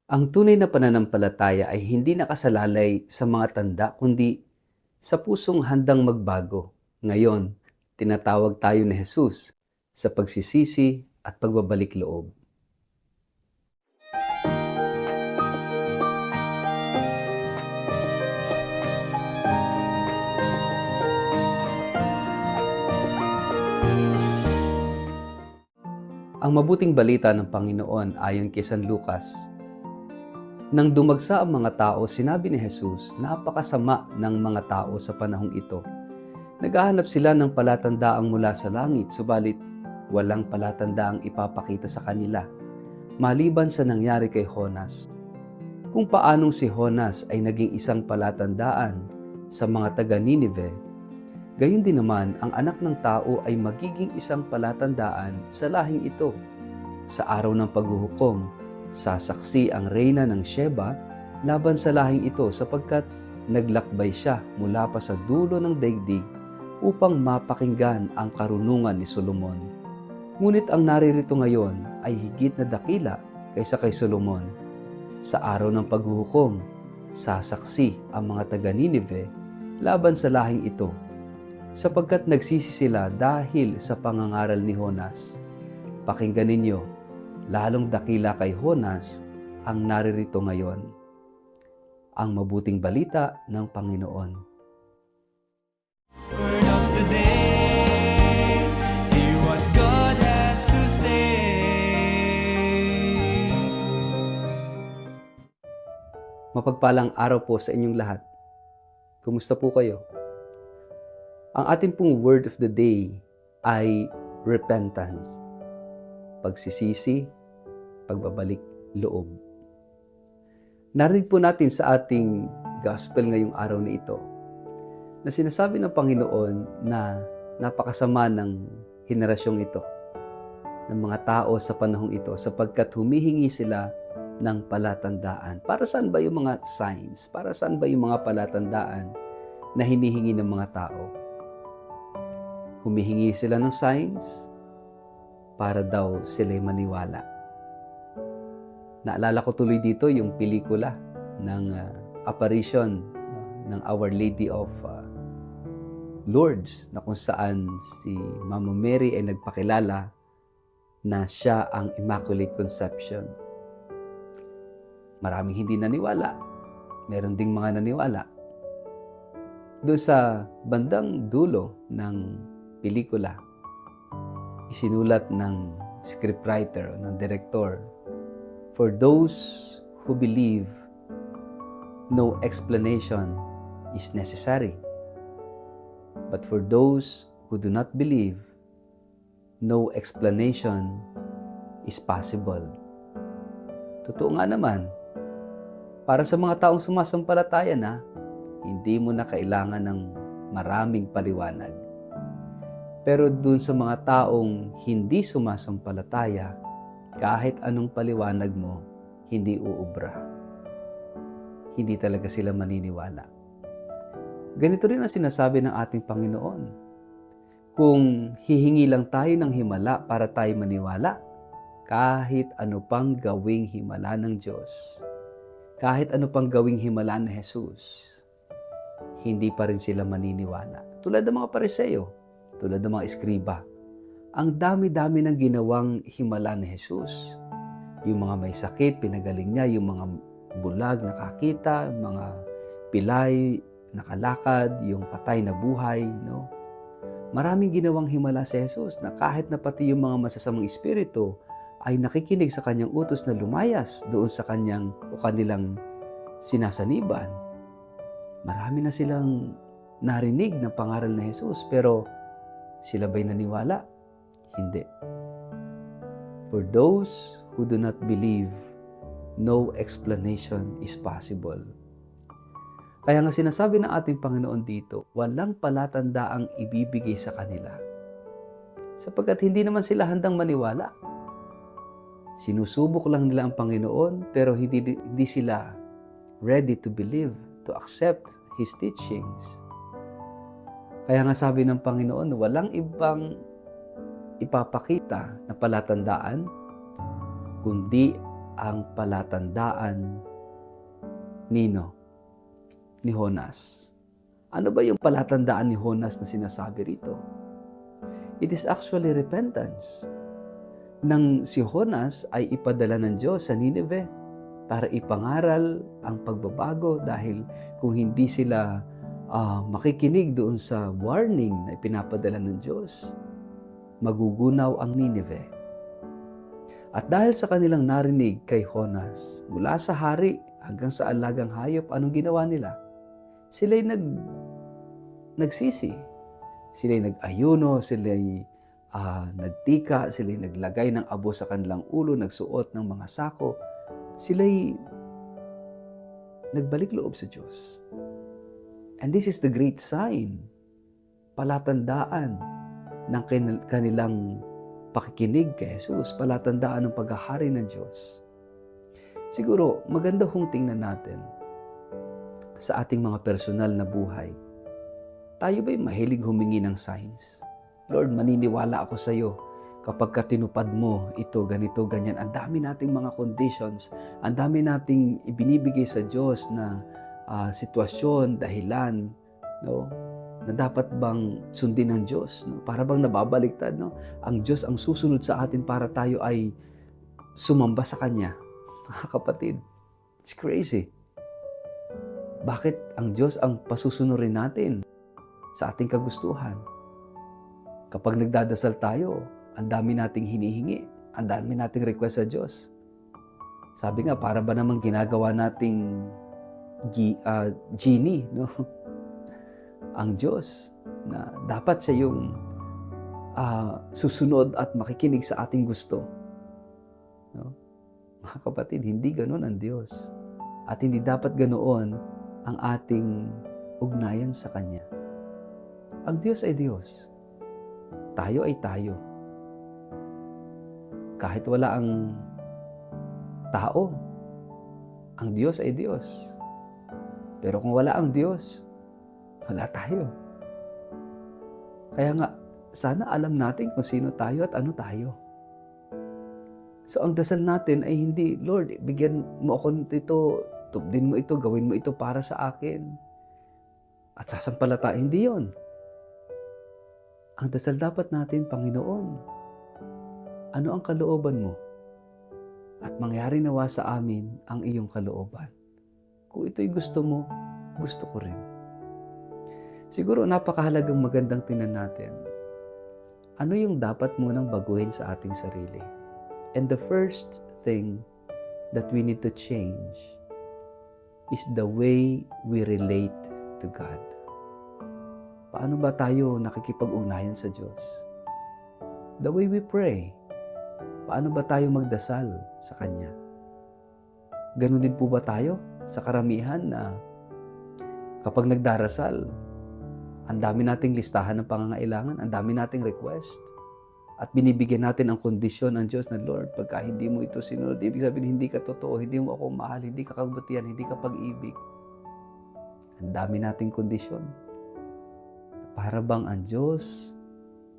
Ang tunay na pananampalataya ay hindi nakasalalay sa mga tanda kundi sa pusong handang magbago. Ngayon, tinatawag tayo ni Jesus sa pagsisisi at pagbabalik loob. Ang mabuting balita ng Panginoon ayon kay San Lucas. Nang dumagsa ang mga tao, sinabi ni Jesus, napakasama ng mga tao sa panahong ito. Naghahanap sila ng palatandaang mula sa langit, subalit walang palatandaang ipapakita sa kanila, maliban sa nangyari kay Jonas. Kung paanong si Jonas ay naging isang palatandaan sa mga taga Ninive, gayon din naman ang anak ng tao ay magiging isang palatandaan sa lahing ito. Sa araw ng paghuhukom, sasaksi ang reyna ng Sheba laban sa lahing ito sapagkat naglakbay siya mula pa sa dulo ng daigdig upang mapakinggan ang karunungan ni Solomon. Ngunit ang naririto ngayon ay higit na dakila kaysa kay Solomon. Sa araw ng paghuhukom, sasaksi ang mga taga Ninive laban sa lahing ito sapagkat nagsisi sila dahil sa pangangaral ni Jonas. Pakinggan ninyo, lalong dakila kay Jonas ang naririto ngayon. Ang mabuting balita ng Panginoon. Word of the day, hear what God has to say. Mapagpalang araw po sa inyong lahat. Kumusta po kayo? Ang ating pong word of the day ay repentance. Pagsisisi, pagbabalik loob. Narinig po natin sa ating gospel ngayong araw na ito na sinasabi ng Panginoon na napakasama ng henerasyong ito, ng mga tao sa panahong ito sapagkat humihingi sila ng palatandaan. Para saan ba yung mga signs? Para saan ba yung mga palatandaan na hinihingi ng mga tao? Humihingi sila ng signs para daw sila'y maniwala. Naalala ko tuloy dito yung pelikula ng apparition ng Our Lady of Lourdes na kung saan si Mama Mary ay nagpakilala na siya ang Immaculate Conception. Maraming hindi naniwala. Meron ding mga naniwala. Doon sa bandang dulo ng pelikula, isinulat ng scriptwriter, ng director, for those who believe, no explanation is necessary. But for those who do not believe, no explanation is possible. Totoo nga naman, para sa mga taong sumasampalataya na, hindi mo na kailangan ng maraming paliwanag. Pero dun sa mga taong hindi sumasampalataya, kahit anong paliwanag mo, hindi uubra. Hindi talaga sila maniniwala. Ganito rin ang sinasabi ng ating Panginoon. Kung hihingi lang tayo ng himala para tayo maniwala, kahit ano pang gawing himala ng Diyos, kahit ano pang gawing himala ng Jesus, hindi pa rin sila maniniwala. Tulad ng mga Pariseo, tulad ng mga eskriba. Ang dami-dami ng ginawang himala ni Jesus. Yung mga may sakit, pinagaling niya. Yung mga bulag, nakakita. Mga pilay, nakalakad. Yung patay na buhay. No? Maraming ginawang himala si Jesus na kahit na pati yung mga masasamang espiritu ay nakikinig sa kanyang utos na lumayas doon sa kanyang o kanilang sinasaniban. Marami na silang narinig ng pangaral ni Jesus, pero sila ba'y naniwala? Hindi. For those who do not believe, no explanation is possible. Kaya nga sinasabi ng ating Panginoon dito, walang palatandaang ibibigay sa kanila. Sapagkat hindi naman sila handang maniwala. Sinusubok lang nila ang Panginoon, pero hindi sila ready to believe, to accept His teachings. Kaya nga sabi ng Panginoon, walang ibang ipapakita na palatandaan, kundi ang palatandaan ni Jonas. Ano ba yung palatandaan ni Jonas na sinasabi rito? It is actually repentance. Nang si Jonas ay ipadala ng Diyos sa Nineveh para ipangaral ang pagbabago dahil kung hindi sila makikinig doon sa warning na ipinapadala ng Diyos, magugunaw ang Nineveh. At dahil sa kanilang narinig kay Jonas, mula sa hari hanggang sa alagang hayop, anong ginawa nila? Sila'y nagsisi. Sila'y nag-ayuno, sila'y nagtika, sila'y naglagay ng abo sa kanilang ulo, nagsuot ng mga sako. Sila'y nagbalik loob sa Diyos. And this is the great sign, palatandaan ng kanilang pakikinig kay Jesus, palatandaan ng paghahari ng Diyos. Siguro, maganda hong tingnan natin sa ating mga personal na buhay. Tayo ba'y mahilig humingi ng signs? Lord, maniniwala ako sa iyo kapag tinupad mo ito, ganito, ganyan. Ang dami nating mga conditions, ang dami nating ibinibigay sa Diyos na sitwasyon, dahilan, no? Na dapat bang sundin ng Diyos, no? Para bang nababaliktad, no? Ang Diyos ang susunod sa atin para tayo ay sumamba sa Kanya. Mga kapatid, it's crazy. Bakit ang Diyos ang pasusunurin natin sa ating kagustuhan? Kapag nagdadasal tayo, ang dami nating hinihingi, ang dami nating request sa Diyos. Sabi nga, para ba namang ginagawa nating genie, no? Ang Diyos na dapat siya yung susunod at makikinig sa ating gusto. No? Mga kapatid, hindi ganoon ang Diyos. At hindi dapat ganoon ang ating ugnayan sa Kanya. Ang Diyos ay Diyos. Tayo ay tayo. Kahit wala ang tao, ang Diyos ay Diyos. Pero kung wala ang Diyos, wala tayo. Kaya nga, sana alam natin kung sino tayo at ano tayo. So ang dasal natin ay hindi, Lord, bigyan mo ako nito, tubdin mo ito, gawin mo ito para sa akin. At sasampalata, hindi yon. Ang dasal dapat natin, Panginoon, ano ang kalooban mo? At mangyari nawa sa amin ang iyong kalooban. Kung ito'y gusto mo, gusto ko rin. Siguro napakahalagang magandang tingnan natin. Ano yung dapat munang baguhin sa ating sarili? And the first thing that we need to change is the way we relate to God. Paano ba tayo nakikipag-ugnayan sa Diyos? The way we pray. Paano ba tayo magdasal sa Kanya? Ganun din po ba tayo sa karamihan na kapag nagdarasal, ang dami nating listahan ng pangangailangan, ang dami nating request, at binibigyan natin ang kondisyon ng Diyos na, Lord, pagka hindi mo ito sinunod, ibig sabihin hindi ka totoo, hindi mo ako mahal, hindi ka kabutihan, hindi ka pag-ibig. Ang dami nating kondisyon. Para bang ang Diyos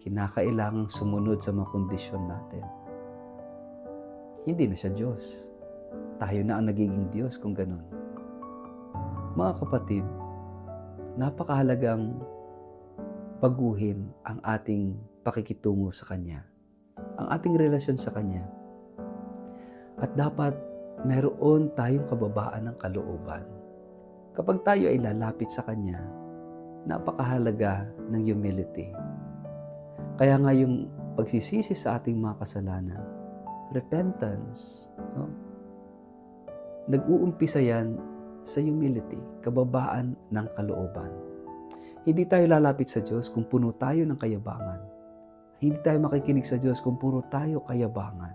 kinakailangang sumunod sa mga kondisyon natin? Hindi na siya Diyos. Tayo na ang nagiging Diyos kung ganun. Mga kapatid, napakahalagang baguhin ang ating pakikitungo sa Kanya, ang ating relasyon sa Kanya. At dapat meron tayong kababaan ng kalooban. Kapag tayo ay lalapit sa Kanya, napakahalaga ng humility. Kaya nga yung pagsisisi sa ating mga kasalanan, repentance, no? Nag-uumpisa yan sa humility, kababaan ng kalooban. Hindi tayo lalapit sa Diyos kung puno tayo ng kayabangan. Hindi tayo makikinig sa Diyos kung puro tayo kayabangan.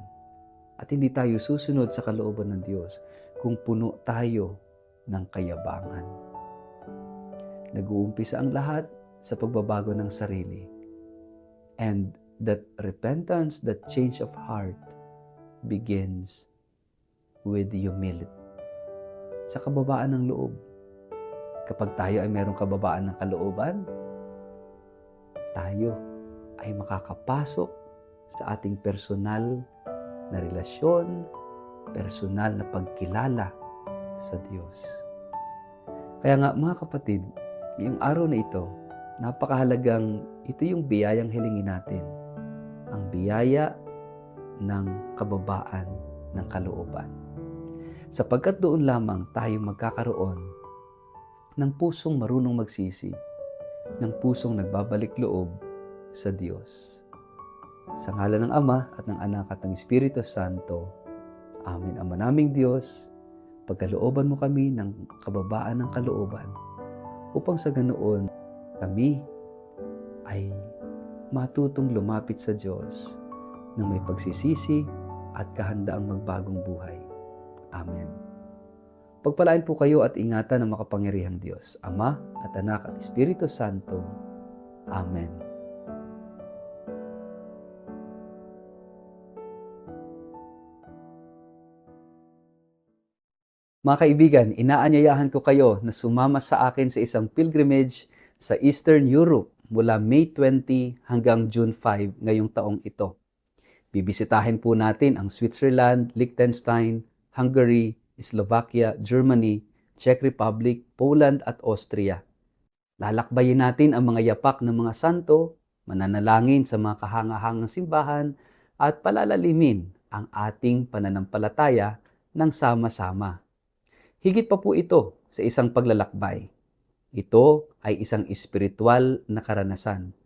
At hindi tayo susunod sa kalooban ng Diyos kung puno tayo ng kayabangan. Nag-uumpisa ang lahat sa pagbabago ng sarili. And that repentance, that change of heart begins with humility. Sa kababaan ng loob. Kapag tayo ay mayroong kababaan ng kalooban, tayo ay makakapasok sa ating personal na relasyon, personal na pagkilala sa Diyos. Kaya nga mga kapatid, yung araw na ito, napakahalagang ito yung biyayang hilingin natin. Ang biyaya ng kababaan ng kalooban. Sapagkat doon lamang tayo magkakaroon ng pusong marunong magsisi, ng pusong nagbabalik loob sa Diyos. Sa ngalan ng Ama at ng Anak at ng Espiritu Santo. Amen. Ama naming Diyos, pagkalooban mo kami ng kababaan ng kalooban upang sa ganoon kami ay matutong lumapit sa Diyos ng may pagsisisi at kahandaang magbagong buhay. Amen. Pagpalain po kayo at ingatan ng makapangyarihang Diyos, Ama at Anak at Espiritu Santo. Amen. Mga kaibigan, inaanyayahan ko kayo na sumama sa akin sa isang pilgrimage sa Eastern Europe mula May 20 hanggang June 5 ngayong taong ito. Bibisitahin po natin ang Switzerland, Liechtenstein, Hungary, Slovakia, Germany, Czech Republic, Poland at Austria. Lalakbayin natin ang mga yapak ng mga santo, mananalangin sa mga kahangahangang simbahan at palalalimin ang ating pananampalataya ng sama-sama. Higit pa po ito sa isang paglalakbay. Ito ay isang espiritual na karanasan.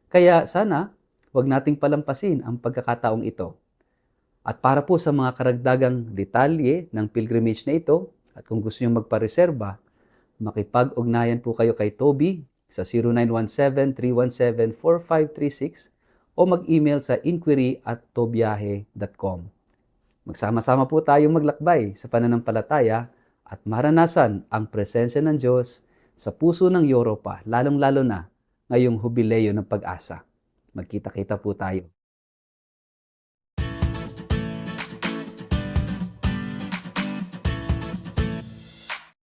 Kaya sana, huwag nating palampasin ang pagkakataong ito. At para po sa mga karagdagang detalye ng pilgrimage na ito, at kung gusto nyo magpareserba, makipag-ugnayan po kayo kay Toby sa 0917-317-4536 o mag-email sa inquiry@tobiyahe.com. Magsama-sama po tayong maglakbay sa pananampalataya at maranasan ang presensya ng Diyos sa puso ng Europa, lalong-lalo na ngayong Hubileo ng Pag-asa. Magkita-kita po tayo.